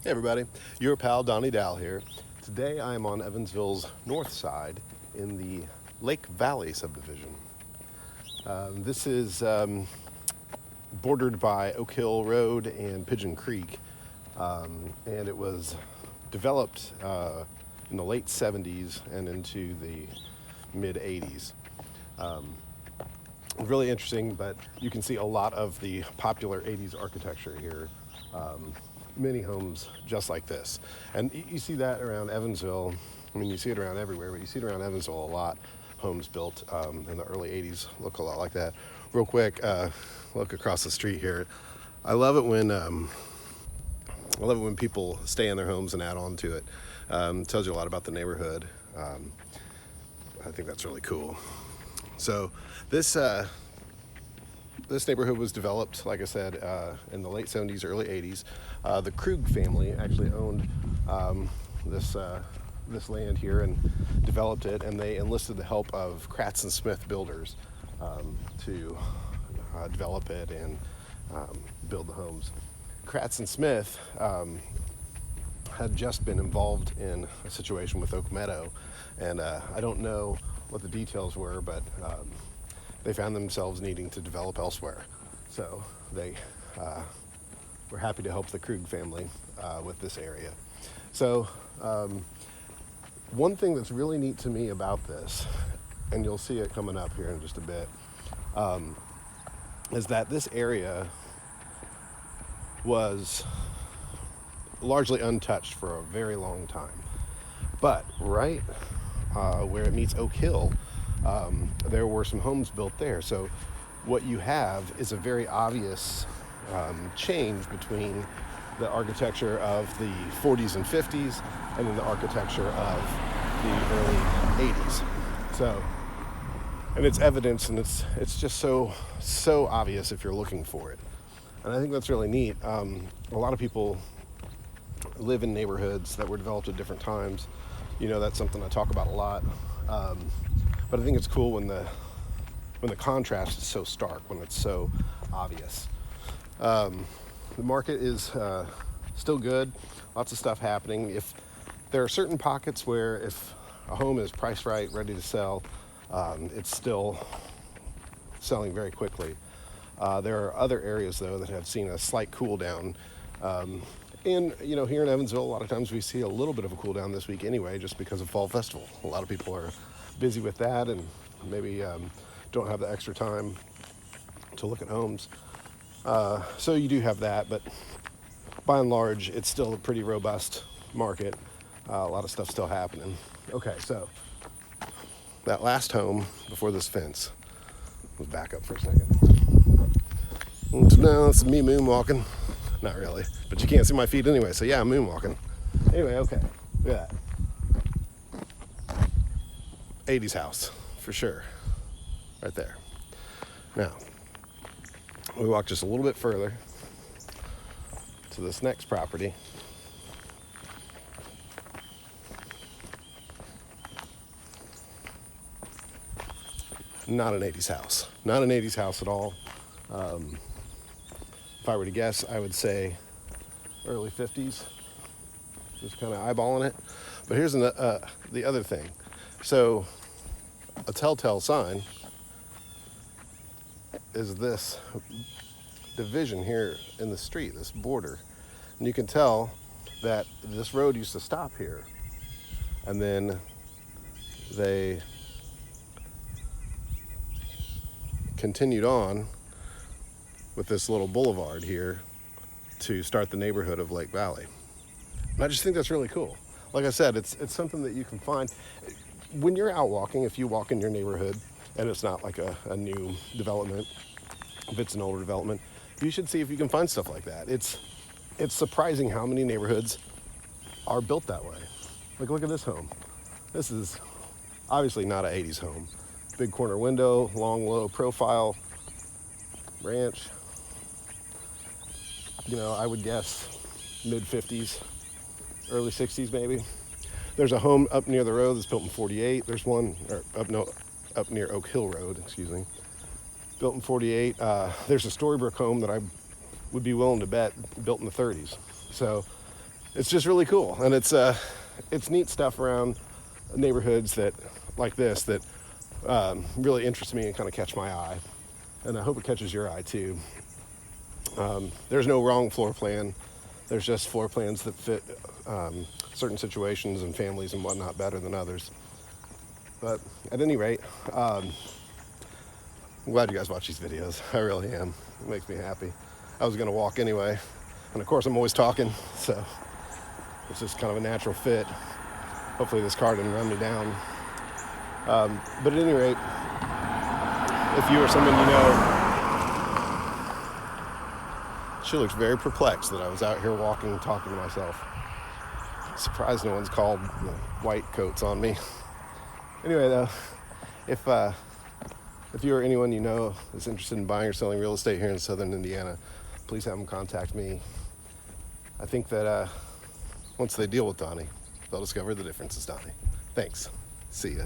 Hey everybody, your pal Donnie Dow here. Today I am on Evansville's north side in the Lake Valley subdivision. This is bordered by Oak Hill Road and Pigeon Creek, and it was developed in the late 70s and into the mid 80s. Really interesting, but you can see a lot of the popular 80s architecture here. Many homes just like this. And you see that around Evansville. I mean, you see it around everywhere, but you see it around Evansville a lot. Homes built in the early 80s look a lot like that. Real quick, look across the street here. I love it when people stay in their homes and add on to it. Tells you a lot about the neighborhood. I think that's really cool. So this neighborhood was developed, like I said, in the late 70s, early 80s. The Krug family actually owned this land here and developed it, and they enlisted the help of Kratz and Smith builders to develop it and build the homes. Kratz and Smith had just been involved in a situation with Oak Meadow, and I don't know what the details were, but they found themselves needing to develop elsewhere. So they were happy to help the Krug family with this area. So one thing that's really neat to me about this, and you'll see it coming up here in just a bit, is that this area was largely untouched for a very long time. But right where it meets Oak Hill, there were some homes built there. So what you have is a very obvious change between the architecture of the 40s and 50s and then the architecture of the early 80s. So, and it's evidence, and it's just so obvious if you're looking for it. And I think that's really neat. A lot of people live in neighborhoods that were developed at different times. You know, that's something I talk about a lot. But I think it's cool when the contrast is so stark, when it's so obvious. The market is still good. Lots of stuff happening. If there are certain pockets where if a home is priced right, ready to sell, it's still selling very quickly. There are other areas, though, that have seen a slight cool down. And, you know, here in Evansville, a lot of times we see a little bit of a cool down this week anyway, just because of Fall Festival. A lot of people are busy with that and maybe don't have the extra time to look at homes. So you do have that, but by and large, it's still a pretty robust market. A lot of stuff still happening. Okay, so that last home before this fence, let's back up for a second. Now it's me moonwalking. Not really, but you can't see my feet anyway, so yeah, I'm moonwalking. Anyway, okay, look at that. 80s house, for sure, right there. Now, we walk just a little bit further to this next property. Not an 80s house. Not an 80s house at all. If I were to guess, I would say early 50s. Just kind of eyeballing it. But here's the other thing. So a telltale sign is this division here in the street, this border. And you can tell that this road used to stop here. And then they continued on with this little boulevard here to start the neighborhood of Lake Valley. And I just think that's really cool. Like I said, it's something that you can find when you're out walking. If you walk in your neighborhood and it's not like a new development, if it's an older development, you should see if you can find stuff like that. It's surprising how many neighborhoods are built that way. Like, look at this home. This is obviously not an 80s home. Big corner window, long, low profile, ranch. You know, I would guess mid 50s, early 60s maybe. There's a home up near the road that's built in 48. There's one up near Oak Hill Road, built in 48. There's a Storybrooke home that I would be willing to bet built in the 30s. So it's just really cool, and it's neat stuff around neighborhoods that like this that really interest me and kind of catch my eye, and I hope it catches your eye too. There's no wrong floor plan. There's just floor plans that fit certain situations and families and whatnot better than others. But at any rate, I'm glad you guys watch these videos. I really am. It makes me happy. I was gonna walk anyway, and of course I'm always talking, so it's just kind of a natural fit. Hopefully this car didn't run me down. But at any rate, if you or someone you know, she looks very perplexed that I was out here walking, talking to myself. Surprised no one's called the white coats on me. Anyway, though, if you or anyone you know is interested in buying or selling real estate here in Southern Indiana, please have them contact me. I think that once they deal with Donnie, they'll discover the difference is Donnie. Thanks. See ya.